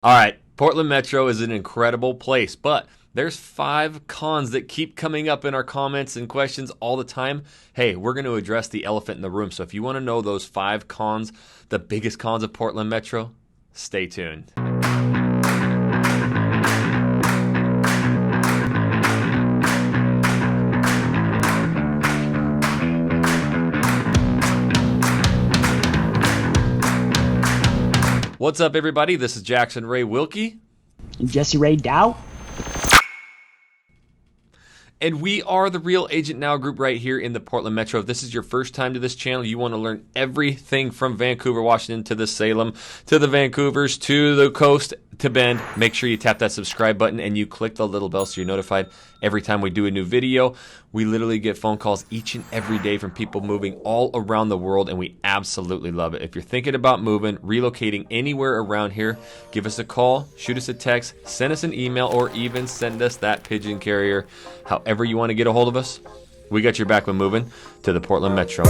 All right, Portland Metro is an incredible place, but there's 5 cons that keep coming up in our comments and questions all the time. Hey, we're going to address the elephant in the room. So if you want to know those 5 cons, the biggest cons of Portland Metro, stay tuned. What's up, everybody? This is Jackson Ray Wilkey. And Jesse Ray Dow. And we are the Real Agent Now group right here in the Portland Metro. If this is your first time to this channel, you want to learn everything from Vancouver, Washington, to the Salem, to the Vancouvers, to the coast, to Bend. Make sure you tap that subscribe button and you click the little bell so you're notified every time we do a new video. We literally get phone calls each and every day from people moving all around the world, and we absolutely love it. If you're thinking about moving, relocating anywhere around here, give us a call, shoot us a text, send us an email, or even send us that pigeon carrier. However you want to get a hold of us, we got your back when moving to the Portland Metro.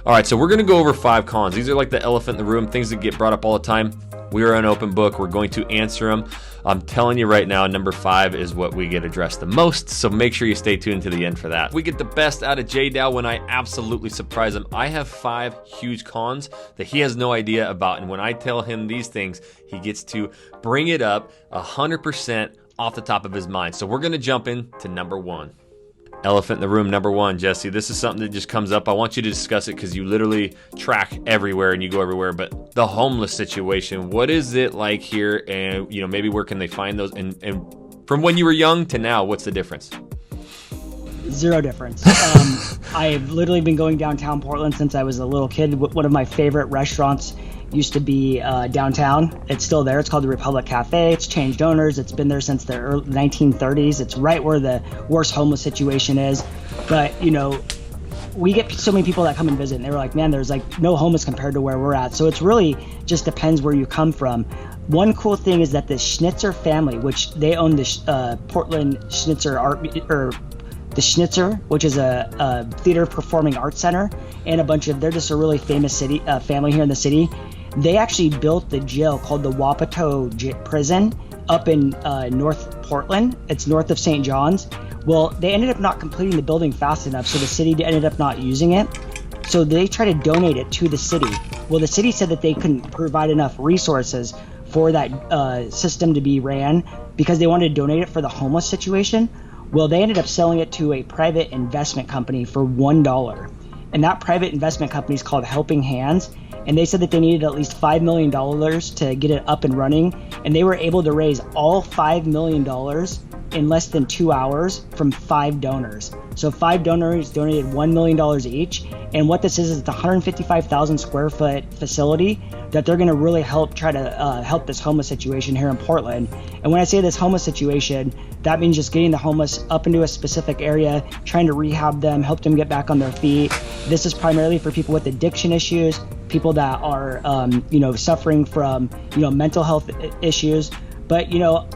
All right, so we're going to go over 5 cons. These are like the elephant in the room, things that get brought up all the time. We are an open book. We're going to answer them. I'm telling you right now, number 5 is what we get addressed the most, so make sure you stay tuned to the end for that. We get the best out of Jay Dow when I absolutely surprise him. I have 5 huge cons that he has no idea about, and when I tell him these things, he gets to bring it up 100% off the top of his mind. So we're going to jump into number 1. Elephant in the room, number 1, Jesse. This is something that just comes up. I want you to discuss it because you literally track everywhere and you go everywhere. But the homeless situation, what is it like here? And maybe where can they find those? And from when you were young to now, what's the difference? Zero difference. I've literally been going downtown Portland since I was a little kid. One of my favorite restaurants used to be downtown. It's still there. It's called the Republic Cafe. It's changed owners. It's been there since the early 1930s. It's right where the worst homeless situation is. But, we get so many people that come and visit, and they were like, man, there's like no homeless compared to where we're at. So it's really just depends where you come from. One cool thing is that the Schnitzer family, which they own the Portland Schnitzer the Schnitzer, which is a theater performing arts center, and they're just a really famous family here in the city. They actually built the jail called the Wapato Prison up in North Portland. It's north of St. John's. Well, they ended up not completing the building fast enough, so the city ended up not using it. So they tried to donate it to the city. Well, the city said that they couldn't provide enough resources for that system to be ran because they wanted to donate it for the homeless situation. Well, they ended up selling it to a private investment company for $1. And that private investment company is called Helping Hands. And they said that they needed at least $5 million to get it up and running. And they were able to raise all $5 million in less than 2 hours from 5 donors. So 5 donors donated $1 million each. And what this is it's a 155,000 square foot facility that they're going to really try to help this homeless situation here in Portland. And when I say this homeless situation, that means just getting the homeless up into a specific area, trying to rehab them, help them get back on their feet. This is primarily for people with addiction issues, people that are, suffering from, mental health issues. But,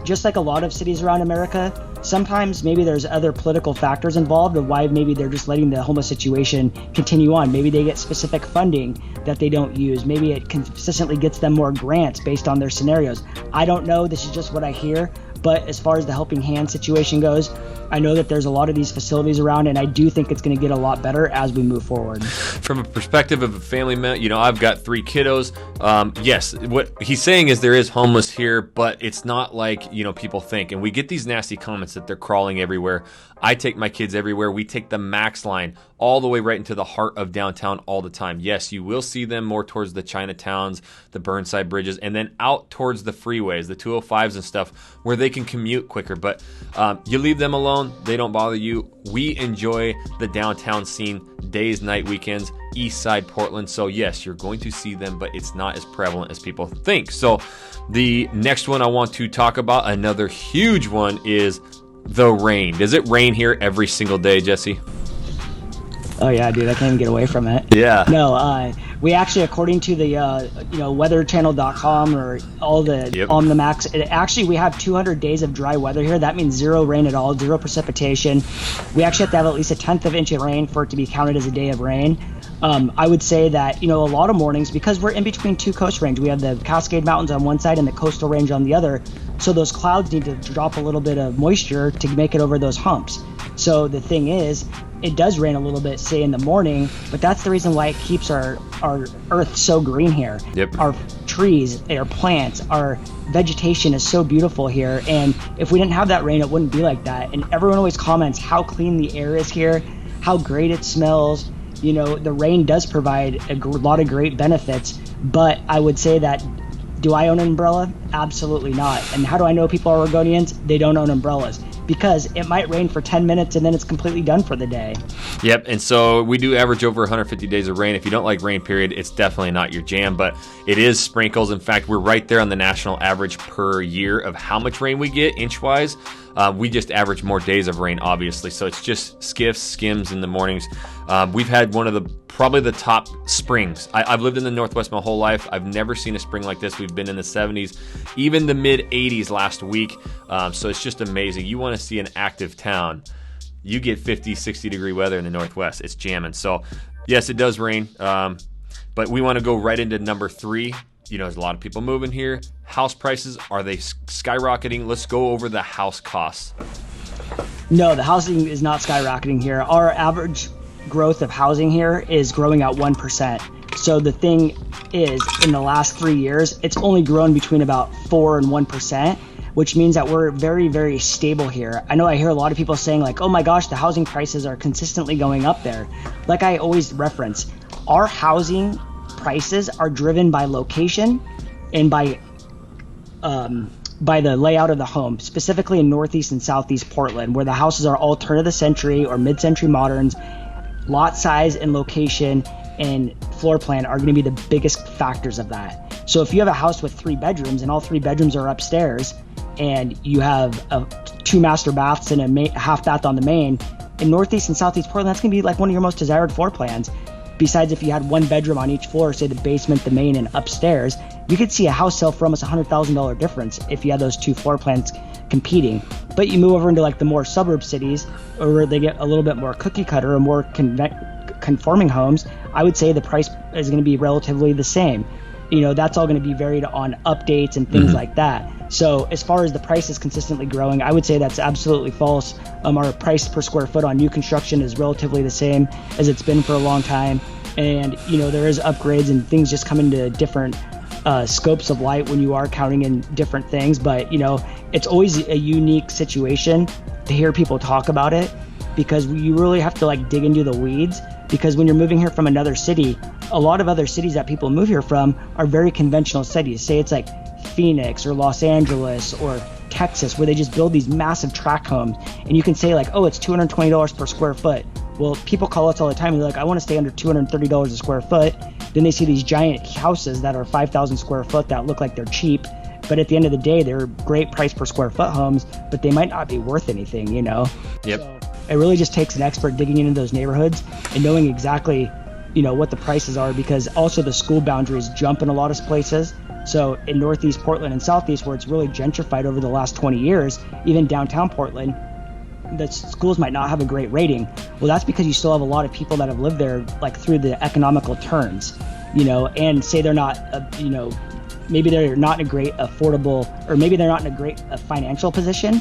just like a lot of cities around America, sometimes maybe there's other political factors involved of why maybe they're just letting the homeless situation continue on. Maybe they get specific funding that they don't use. Maybe it consistently gets them more grants based on their scenarios. I don't know. This is just what I hear. But as far as the Helping Hand situation goes, I know that there's a lot of these facilities around, and I do think it's going to get a lot better as we move forward. From a perspective of a family man, I've got 3 kiddos. Yes, what he's saying is there is homeless here, but it's not like, people think. And we get these nasty comments that they're crawling everywhere. I take my kids everywhere. We take the Max line all the way right into the heart of downtown all the time. Yes, you will see them more towards the Chinatowns, the Burnside bridges, and then out towards the freeways, the 205s and stuff, where they can commute quicker. But you leave them alone, they don't bother you. We enjoy the downtown scene, days, night, weekends, east side Portland. So yes, you're going to see them, but it's not as prevalent as people think. So the next one I want to talk about, another huge one, is the rain. Does it rain here every single day, Jesse? Oh yeah, dude, I can't even get away from it. Yeah. No, We actually, according to the weatherchannel.com or all the on the max, we have 200 days of dry weather here. That means zero rain at all, zero precipitation. We actually have to have at least a tenth of inch of rain for it to be counted as a day of rain. I would say that, a lot of mornings, because we're in between two coast range, we have the Cascade Mountains on one side and the coastal range on the other. So those clouds need to drop a little bit of moisture to make it over those humps. So the thing is, it does rain a little bit, say in the morning, but that's the reason why it keeps our earth so green here. Our trees, our plants, our vegetation is so beautiful here. And if we didn't have that rain, it wouldn't be like that. And everyone always comments how clean the air is here, how great it smells. The rain does provide a lot of great benefits, but I would say that, do I own an umbrella? Absolutely not. And how do I know people are Oregonians? They don't own umbrellas, because it might rain for 10 minutes and then it's completely done for the day. Yep, and so we do average over 150 days of rain. If you don't like rain, period, it's definitely not your jam, but it is sprinkles. In fact, we're right there on the national average per year of how much rain we get inch-wise. We just average more days of rain, obviously, so it's just skims in the mornings. We've had one of probably the top springs. I've lived in the Northwest my whole life. I've never seen a spring like this. We've been in the 70s, even the mid 80s last week. So it's just amazing. You want to see an active town, you get 50, 60 degree weather in the Northwest. It's jamming. So yes, it does rain. But we want to go right into number 3. There's a lot of people moving here. House prices, are they skyrocketing? Let's go over the house costs. No, the housing is not skyrocketing here. Our average growth of housing here is growing at 1%. So the thing is, in the last 3 years, it's only grown between about 4 and 1%, which means that we're very, very stable here. I know I hear a lot of people saying like, oh my gosh, the housing prices are consistently going up there. Like I always reference, our housing prices are driven by location and by the layout of the home, specifically in Northeast and Southeast Portland, where the houses are all turn of the century or mid-century moderns. Lot size and location and floor plan are going to be the biggest factors of that. So if you have a house with 3 bedrooms and all 3 bedrooms are upstairs, and you have 2 master baths and a half bath on the main, in Northeast and Southeast Portland, that's going to be like one of your most desired floor plans. Besides, if you had 1 bedroom on each floor, say the basement, the main, and upstairs, you could see a house sell for almost $100,000 difference if you had those 2 floor plans competing. But you move over into like the more suburb cities, or where they get a little bit more cookie cutter or more conforming homes, I would say the price is going to be relatively the same. That's all going to be varied on updates and things like that. So as far as the price is consistently growing, I would say that's absolutely false. Our price per square foot on new construction is relatively the same as it's been for a long time. And, there is upgrades and things just come into different scopes of light when you are counting in different things. But, it's always a unique situation to hear people talk about it, because you really have to like dig into the weeds. Because when you're moving here from another city, a lot of other cities that people move here from are very conventional cities. Say it's like Phoenix or Los Angeles or Texas, where they just build these massive tract homes. And you can say like, oh, it's $220 per square foot. Well, people call us all the time and they're like, I want to stay under $230 a square foot. Then they see these giant houses that are 5,000 square foot that look like they're cheap. But at the end of the day, they're great price per square foot homes, but they might not be worth anything, Yep. So it really just takes an expert digging into those neighborhoods and knowing exactly, what the prices are, because also the school boundaries jump in a lot of places. So in Northeast Portland and Southeast, where it's really gentrified over the last 20 years, even downtown Portland, the schools might not have a great rating. Well, that's because you still have a lot of people that have lived there like through the economical turns, and say they're not, maybe they're not in a great affordable, or maybe they're not in a great financial position,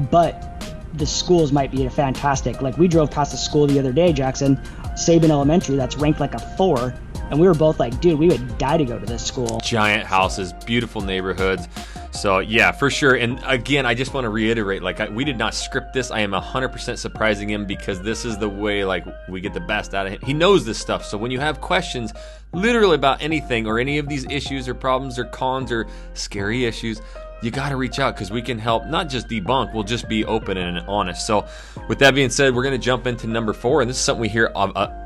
but the schools might be fantastic. Like we drove past a school the other day, Jackson, Sabin Elementary, that's ranked like a 4. And we were both like, dude, we would die to go to this school. Giant houses, beautiful neighborhoods. So yeah, for sure. And again, I just want to reiterate, we did not script this. I am 100% surprising him, because this is the way we get the best out of him. He knows this stuff. So when you have questions literally about anything or any of these issues or problems or cons or scary issues, you got to reach out, because we can help, not just debunk, we'll just be open and honest. So with that being said, we're going to jump into number 4. And this is something we hear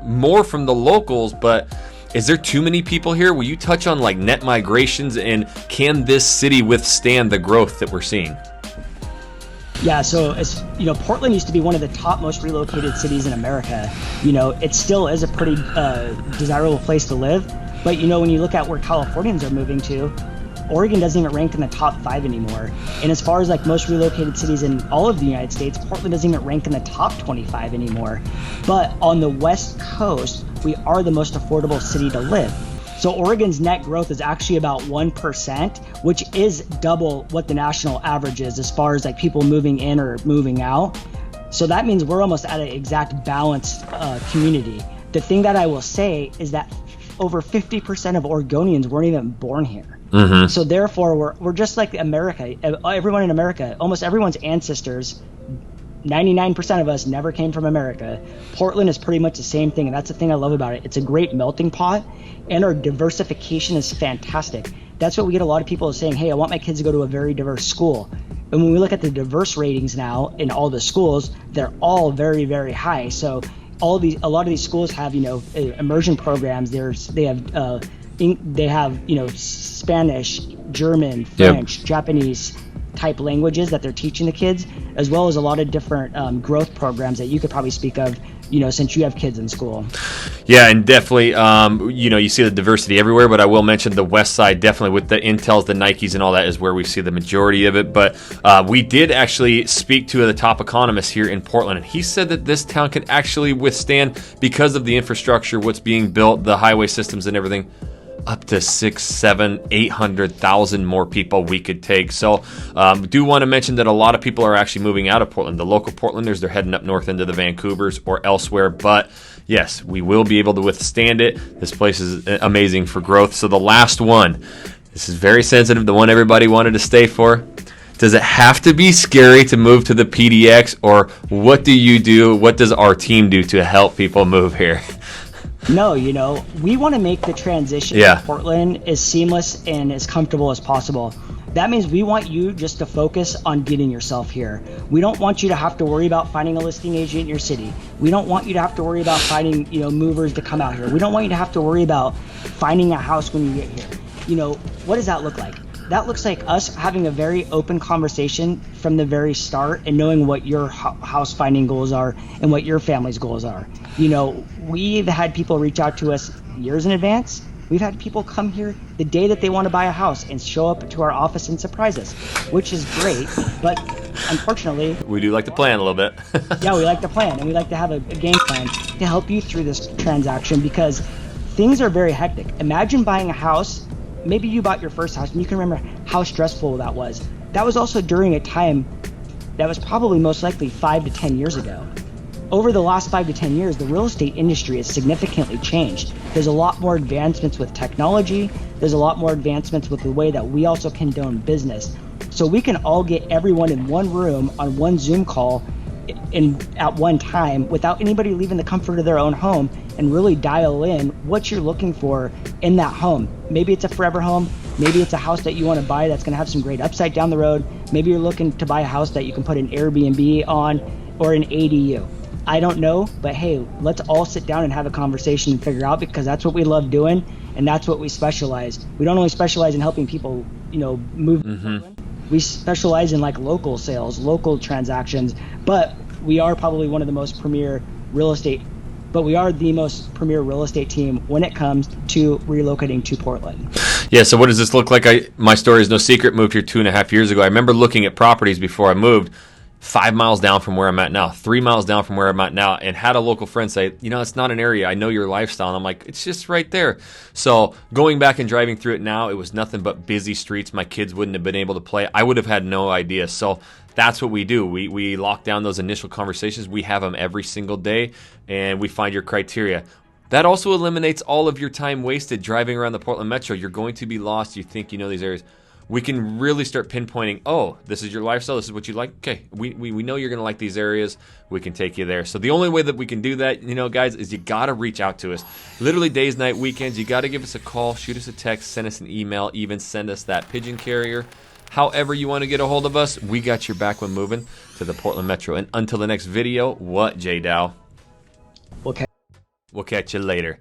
more from the locals, but is there too many people here? Will you touch on net migrations, and can this city withstand the growth that we're seeing? Yeah, so Portland used to be one of the top most relocated cities in America. It still is a pretty desirable place to live. But when you look at where Californians are moving to, Oregon doesn't even rank in the top 5 anymore. And as far as like most relocated cities in all of the United States, Portland doesn't even rank in the top 25 anymore. But on the West Coast, we are the most affordable city to live. So Oregon's net growth is actually about 1%, which is double what the national average is as far as like people moving in or moving out. So that means we're almost at an exact balanced community. The thing that I will say is that over 50% of Oregonians weren't even born here. Mm-hmm. So therefore, we're just like America. Everyone in America, almost everyone's ancestors, 99% of us never came from America. Portland is pretty much the same thing, and that's the thing I love about it. It's a great melting pot, and our diversification is fantastic. That's what we get a lot of people saying, hey, I want my kids to go to a very diverse school. And when we look at the diverse ratings now in all the schools, they're all very, very high. So a lot of these schools have, immersion programs. They have Spanish, German, French, Japanese type languages that they're teaching the kids, as well as a lot of different growth programs that you could probably speak of, since you have kids in school. Yeah, and definitely, you see the diversity everywhere, but I will mention the West Side, definitely with the Intels, the Nikes, and all that is where we see the majority of it. But we did actually speak to the top economist here in Portland, and he said that this town could actually withstand, because of the infrastructure, what's being built, the highway systems and everything, up to 600,000, 700,000, 800,000 more people we could take. So do want to mention that a lot of people are actually moving out of Portland. The local Portlanders, they're heading up north into the Vancouvers or elsewhere. But yes, we will be able to withstand it. This place is amazing for growth. So the last one, this is very sensitive, the one everybody wanted to stay for. Does it have to be scary to move to the PDX, or what do you do? What does our team do to help people move here? No, we want to make the transition to Portland as seamless and as comfortable as possible. That means we want you just to focus on getting yourself here. We don't want you to have to worry about finding a listing agent in your city. We don't want you to have to worry about finding, movers to come out here. We don't want you to have to worry about finding a house when you get here. What does that look like? That looks like us having a very open conversation from the very start and knowing what your house finding goals are and what your family's goals are. We've had people reach out to us years in advance. We've had people come here the day that they want to buy a house and show up to our office and surprise us, which is great. But unfortunately, we do like to plan a little bit. Yeah, we like to plan, and we like to have a game plan to help you through this transaction, because things are very hectic. Imagine buying a house. Maybe you bought your first house and you can remember how stressful that was. That was also during a time that was probably most likely 5 to 10 years ago. Over the last 5 to 10 years, the real estate industry has significantly changed. There's a lot more advancements with technology. There's a lot more advancements with the way that we also condone business. So we can all get everyone in one room on one Zoom call at one time without anybody leaving the comfort of their own home, and really dial in what you're looking for in that home. Maybe it's a forever home. Maybe it's a house that you want to buy that's going to have some great upside down the road. Maybe you're looking to buy a house that you can put an Airbnb on, or an ADU. I don't know, but hey, let's all sit down and have a conversation and figure out, because that's what we love doing, and that's what we specialize. We don't only specialize in helping people, move. Mm-hmm. We specialize in like local sales, local transactions, but we are probably one of the most premier real estate team when it comes to relocating to Portland. Yeah, so what does this look like? My story is no secret. Moved here 2.5 years ago. I remember looking at properties before I moved 5 miles down from where I'm at now, 3 miles down from where I'm at now, and had a local friend say, it's not an area. I know your lifestyle. And I'm like, it's just right there. So going back and driving through it now, it was nothing but busy streets. My kids wouldn't have been able to play. I would have had no idea. So that's what we do. We lock down those initial conversations. We have them every single day, and we find your criteria. That also eliminates all of your time wasted driving around the Portland Metro. You're going to be lost. You think you know these areas. We can really start pinpointing, this is your lifestyle, this is what you like. Okay, we know you're going to like these areas. We can take you there. So the only way that we can do that, guys, is you got to reach out to us. Literally days, night, weekends. You got to give us a call, shoot us a text, send us an email, even send us that pigeon carrier. However you want to get a hold of us, we got your back when moving to the Portland Metro. And until the next video, what, J-Dow? Okay. We'll catch you later.